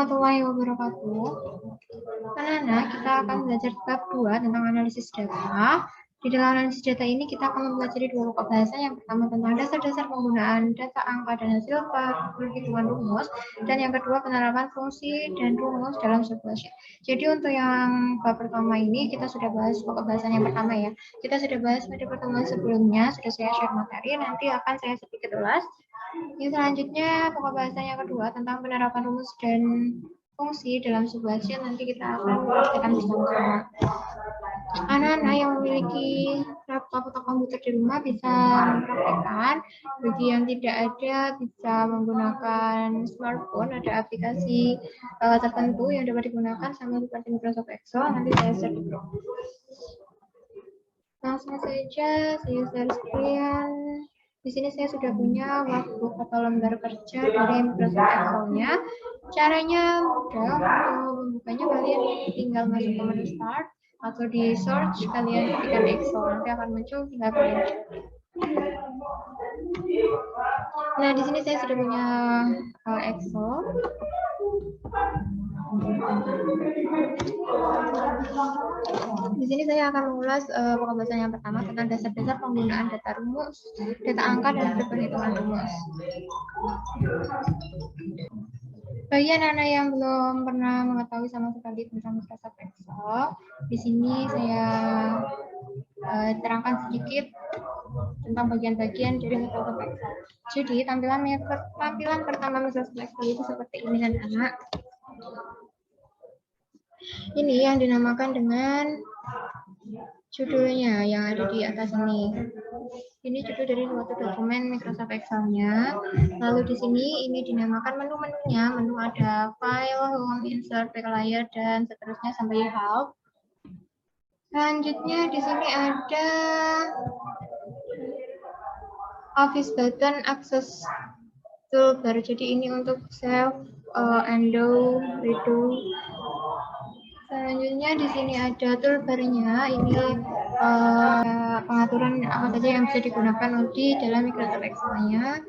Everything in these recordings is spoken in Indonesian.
warahmatullahi wabarakatuh. Anak-anak, kita akan belajar bab 2 tentang analisis data. Di dalam analisis data ini kita akan mempelajari dua pokok bahasa. Yang pertama tentang dasar-dasar penggunaan data angka dan hasil perhitungan rumus, dan yang kedua penerapan fungsi dan rumus dalam sebuah sheet. Jadi untuk yang bab pertama ini kita sudah bahas pokok bahasan yang pertama ya. Kita sudah bahas pada pertemuan sebelumnya, sudah saya share materi, nanti akan saya sedikit ulas. Yang selanjutnya pokok bahasan yang kedua tentang penerapan rumus dan fungsi dalam sebuah sheet, nanti kita akan praktekkan bersama-sama. Anak-anak yang memiliki laptop atau komputer di rumah bisa mempraktekkan. Bagi yang tidak ada bisa menggunakan smartphone, ada aplikasi tertentu yang dapat digunakan sama seperti Microsoft Excel. Nanti saya share di grup. Langsung saja saya share screen. Di sini saya sudah punya workbook atau lembar kerja dari Microsoft Excel-nya. Caranya mudah. Untuk membukanya kalian tinggal masuk ke menu Start atau di search kalian ketikkan Excel, nanti akan muncul, tinggal kalian cek. Nah, di sini saya sudah punya Excel. Di sini saya akan mengulas pokok bahasan yang pertama tentang dasar-dasar penggunaan data rumus, data angka, dan perhitungan rumus. Bagi anak-anak yang belum pernah mengetahui sama sekali tentang Microsoft Excel, di sini saya terangkan sedikit tentang bagian-bagian dari Microsoft Excel. Jadi tampilan pertama Microsoft Excel itu seperti ini anak-anak. Ini yang dinamakan dengan judulnya yang ada di atas ini. Ini judul dari suatu dokumen Microsoft Excel-nya. Lalu di sini ini dinamakan menu-menunya. Menu ada file, home, insert, back layer, dan seterusnya sampai help. Selanjutnya di sini ada office button, access toolbar. Jadi ini untuk save, undo, redo. Selanjutnya di sini ada toolbar-nya. Ini pengaturan apa saja yang bisa digunakan di dalam Microsoft Excel-nya.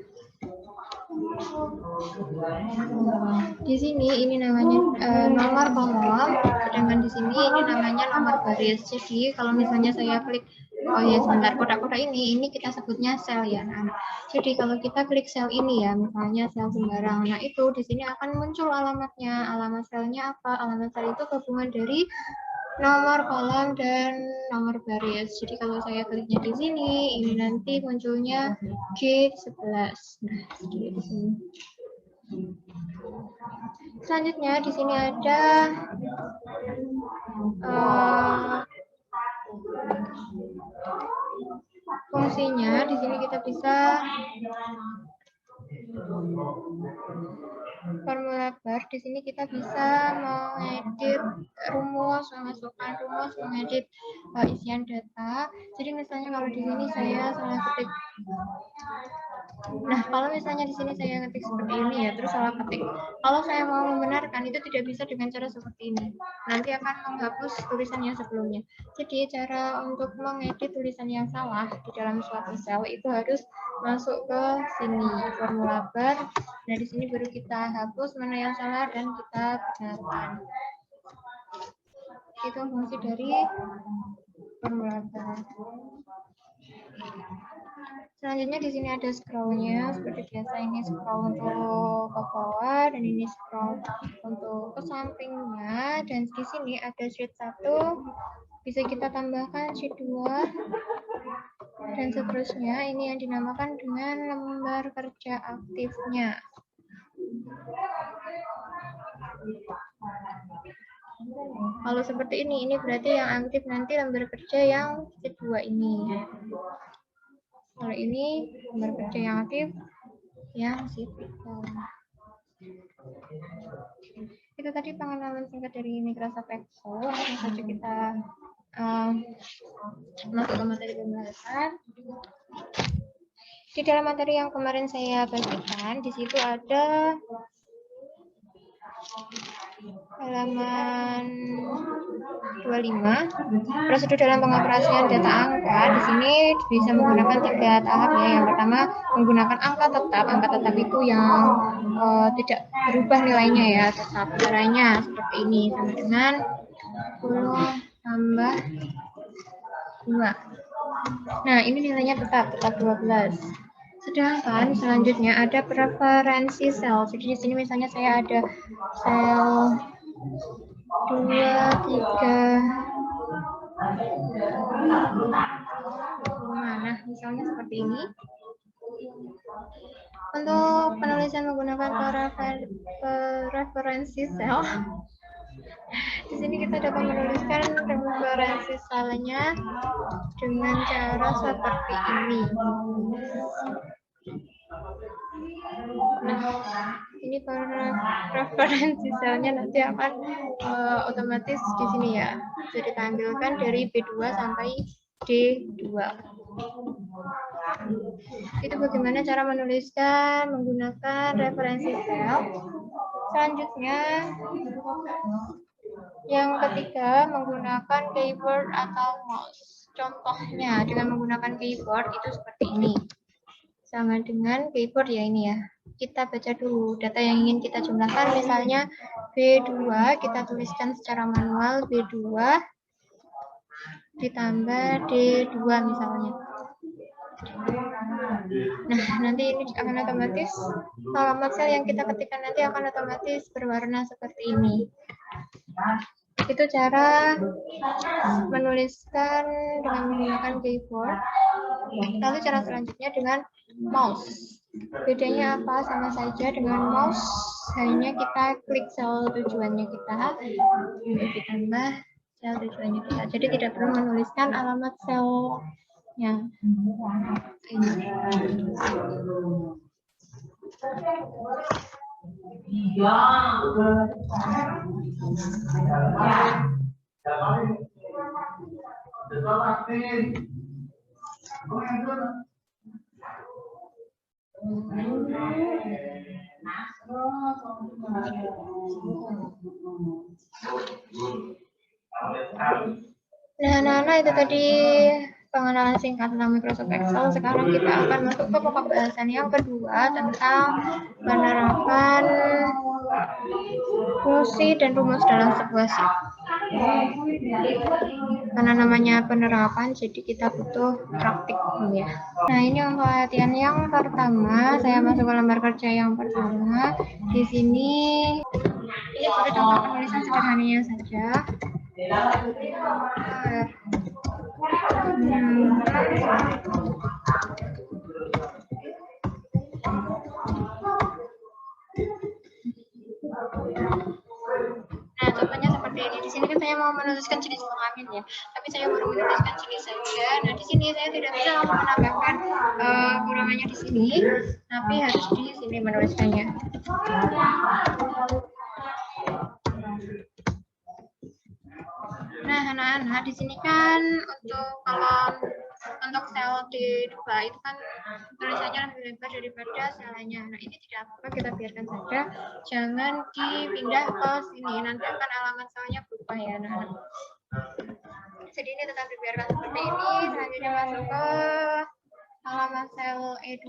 Di sini ini namanya nomor kolom, sedangkan di sini ini namanya nomor baris. Jadi kalau misalnya saya klik, oh ya sebentar, kotak-kotak ini kita sebutnya sel ya anak-anak. Jadi kalau kita klik sel ini ya, misalnya sel sembarang, nah itu di sini akan muncul alamatnya. Alamat selnya apa? Alamat sel itu gabungan dari nomor kolom dan nomor baris. Jadi kalau saya kliknya di sini, ini nanti munculnya G11. Nah, di sini. Selanjutnya di sini ada fungsinya. Di sini kita bisa formula bar. Di sini kita bisa mengedit rumus, memasukkan rumus, mengedit isian data. Jadi misalnya kalau di sini saya salah ketik. Nah, kalau misalnya di sini saya ngetik seperti ini ya, terus salah ketik. Kalau saya mau membenarkan itu tidak bisa dengan cara seperti ini. Nanti akan menghapus tulisan yang sebelumnya. Jadi cara untuk mengedit tulisan yang salah di dalam suatu sel itu harus masuk ke sini, formula bar. Nah, di sini baru kita hapus mana yang salah dan kita benarkan. Itu fungsi dari formula bar. Selanjutnya di sini ada scroll-nya, seperti biasa ini scroll untuk ke bawah dan ini scroll untuk ke sampingnya, dan di sini ada sheet 1, bisa kita tambahkan sheet 2 dan seterusnya. Ini yang dinamakan dengan lembar kerja aktifnya. Kalau seperti ini berarti yang aktif nanti lembar kerja yang sheet 2 ini. Kalau ini lembar kerja yang aktif yang sheet 3. Itu tadi pengenalan singkat dari Microsoft Excel. Langsung saja kita masuk ke materi pembahasan. Di dalam materi yang kemarin saya bagikan, di situ ada halaman 25. Prosedur dalam pengoperasian data angka di sini bisa menggunakan 3 tahap ya. Yang pertama menggunakan angka tetap. Angka tetap itu yang tidak berubah nilainya ya, tetap. Caranya seperti ini, sama dengan 10 tambah 2. Nah, ini nilainya tetap 12. Sedangkan selanjutnya ada preferensi sel. Jadi di sini misalnya saya ada sel 2, 3. Nah, misalnya seperti ini. Untuk penulisan menggunakan preferensi sel, di sini kita dapat menuliskan referensi selnya dengan cara seperti ini. Nah, ini referensi selnya nanti akan otomatis di sini ya. Bisa ditampilkan dari B2 sampai D2. Itu bagaimana cara menuliskan menggunakan referensi sel. Selanjutnya, yang ketiga, menggunakan keyboard atau mouse. Contohnya, dengan menggunakan keyboard itu seperti ini. Sama dengan keyboard ya ini ya. Kita baca dulu data yang ingin kita jumlahkan, misalnya B2, kita tuliskan secara manual B2 ditambah D2 misalnya. Nah, nanti ini akan otomatis alamat sel yang kita ketikkan nanti akan otomatis berwarna seperti ini. Itu cara menuliskan dengan menggunakan keyboard. Lalu cara selanjutnya dengan mouse. Bedanya apa? Sama saja dengan mouse, hanya kita klik sel tujuannya kita, ditambah sel tujuannya kita. Jadi tidak perlu menuliskan alamat selnya. Nah, anak-anak, itu tadi pengenalan singkat tentang Microsoft Excel. Sekarang kita akan masuk ke pokok bahasan yang kedua tentang penerapan fungsi dan rumus dalam sebuah sheet. Karena namanya penerapan, jadi kita butuh praktik ya. Nah, ini untuk latihan yang pertama, saya masuk ke lembar kerja yang pertama. Di sini ini sudah contoh penulisan sederhananya saja. Nah, contohnya seperti ini. Di sini kan saya mau menuliskan jenis kelamin ya, tapi saya baru menuliskan jenis saja. Nah, di sini saya tidak bisa menambahkan kurangannya di sini, tapi harus di sini menuliskannya. Nah, anak-anak, di sini kan untuk sel D2 itu kan tulisannya lebih lebar daripada selnya. Nah, ini tidak apa-apa, kita biarkan saja. Jangan dipindah ke sini, nanti akan alamat selnya berubah ya, anak-anak. Jadi ini tetap dibiarkan seperti ini. Selanjutnya masuk ke halaman sel E2.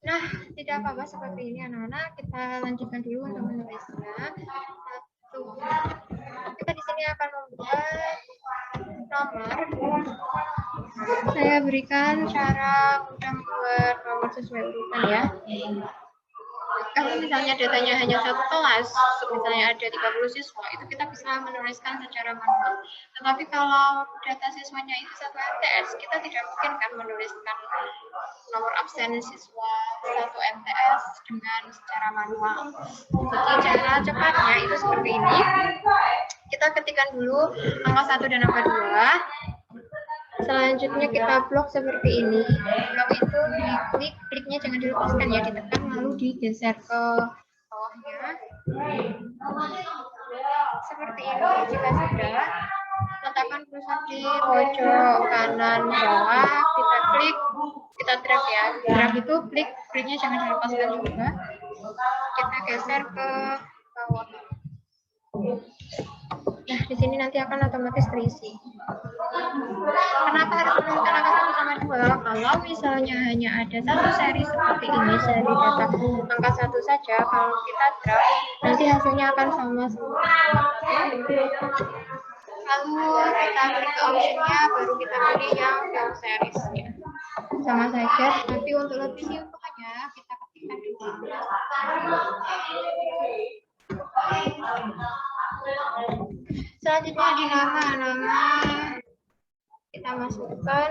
Nah, tidak apa-apa seperti ini anak-anak. Kita lanjutkan dulu untuk menulisnya. Kita di sini akan membuat nomor. Saya berikan cara mudah membuat nomor sesuai urutan ya. Kalau misalnya datanya hanya satu kelas, misalnya ada 30 siswa, itu kita bisa menuliskan secara manual. Tetapi kalau data siswanya itu satu MTS, kita tidak mungkin kan menuliskan nomor absen siswa satu MTS dengan secara manual. Jadi cara cepatnya itu seperti ini. Kita ketikkan dulu angka 1 dan angka 2. Selanjutnya kita blok seperti ini. Blok itu diklik, kliknya jangan dilepaskan ya, ditekan lalu digeser ke bawahnya. Seperti ini. Jika sudah, letakkan kursor di pojok kanan bawah, kita klik, kita drag ya. Drag itu kliknya jangan dilepaskan juga. Kita geser ke bawah. Nah, di sini nanti akan otomatis terisi. Kenapa harus menentukan angka 1 sama 2? Kalau misalnya hanya ada satu seri seperti ini, seri data angka 1 saja, kalau kita drag, nanti hasilnya akan sama semua. Lalu kita klik ke option-nya, baru kita pilih yang film series-nya. Sama saja, tapi untuk lebih simpelnya, kita ketikkan di sini. Selanjutnya di nama kita masukkan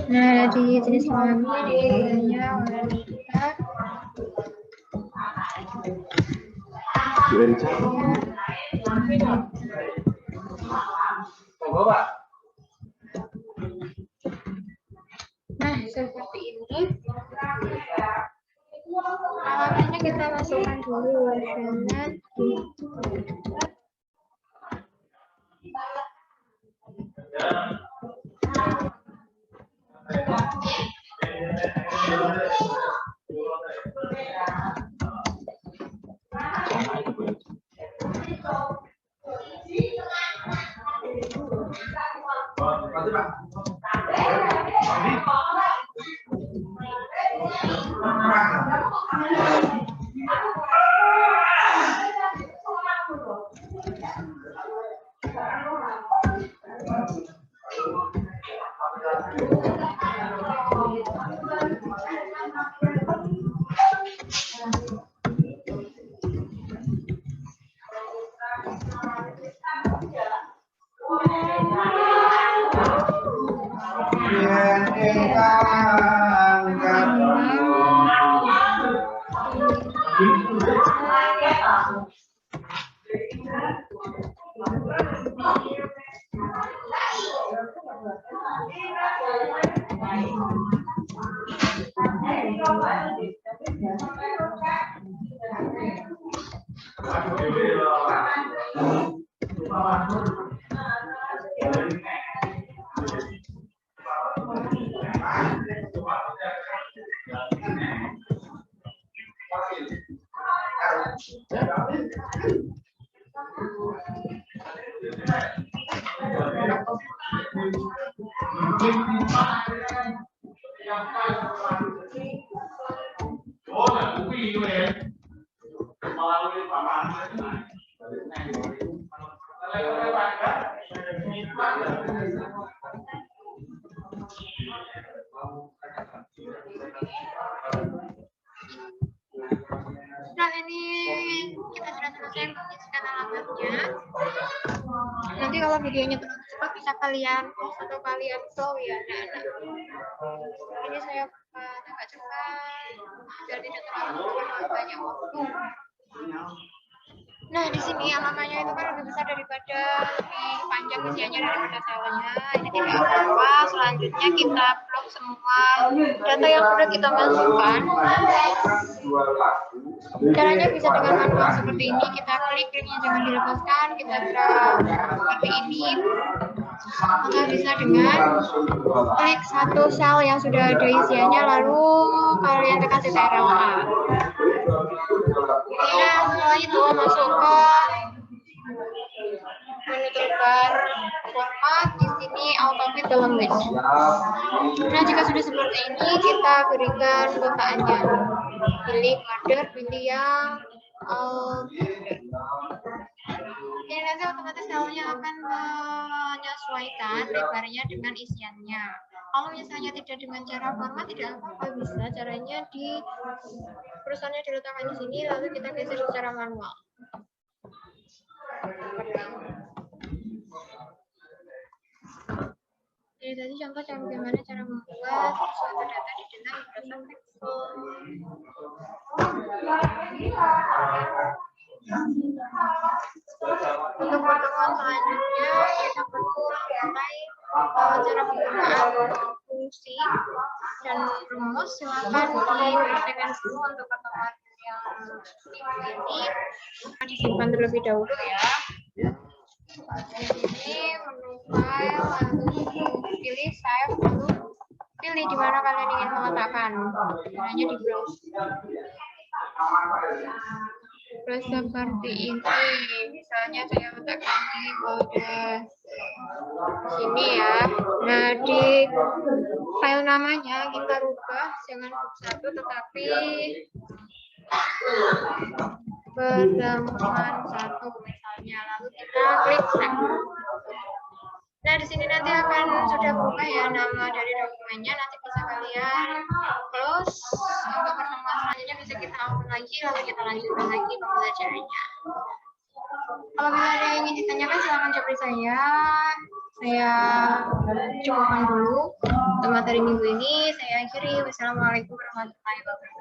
nah di jenis kelamin ini wanita. Nah, seperti ini. Awalnya kita masukkan dulu versionan. Nah, ini kita sudah selesai menyaksikan alamatnya. Nanti kalau videonya terlalu cepat bisa kalian pause atau kalian slow ya, anak-anak. Ini saya buat agak cepat biar tidak terlalu banyak waktu. Nah, di sini alamatnya itu kan lebih besar daripada lebih panjang usianya daripada salahnya. Ini tidak apa-apa. Selanjutnya kita blok semua data yang sudah kita masukkan. Caranya bisa dengan manual seperti ini. Kita kliknya jangan dilepaskan. Kita drag seperti ini. Maka bisa dengan klik satu sel yang sudah ada isiannya, lalu kalian tekan Ctrl A. Nah, setelah itu masuk ke menu toolbar format, di sini auto fit the language. Nah, jika sudah seperti ini, kita berikan kotaannya. Pilih mother, pilih yang ini nanti otomatis selnya akan menyesuaikan lebarnya dengan isiannya. Kalau misalnya tidak dengan cara format, tidak apa-apa, bisa caranya di kursornya diletakkan di sini, lalu kita geser secara manual. Jadi tadi contoh bagaimana cara membuat suatu data di dalam Microsoft Excel. Untuk pertemuan selanjutnya kita perlu mengenai cara penggunaan fungsi dan rumus. Silakan dipraktekkan semua untuk pertemuan yang minggu ini. Disimpan terlebih dahulu ya. Di sini menu file, lalu pilih save, lalu pilih di mana kalian ingin meletakkan. Hanya di browse. Terus seperti ini, misalnya saya letakkan di folder sini ya. Nah, di file namanya kita rubah, jangan book 1 tetapi pertemuan 1 misalnya, lalu kita klik save. Nah, di sini nanti akan sudah berubah ya nama dari dokumennya. Nanti bisa kalian close. Untuk pertemuan selanjutnya bisa kita open lagi, lalu kita lanjutkan lagi pembelajarannya. Kalau ada yang ingin ditanyakan, silahkan japri saya. Saya cukupkan dulu untuk materi minggu ini. Saya akhiri. Wassalamualaikum warahmatullahi wabarakatuh.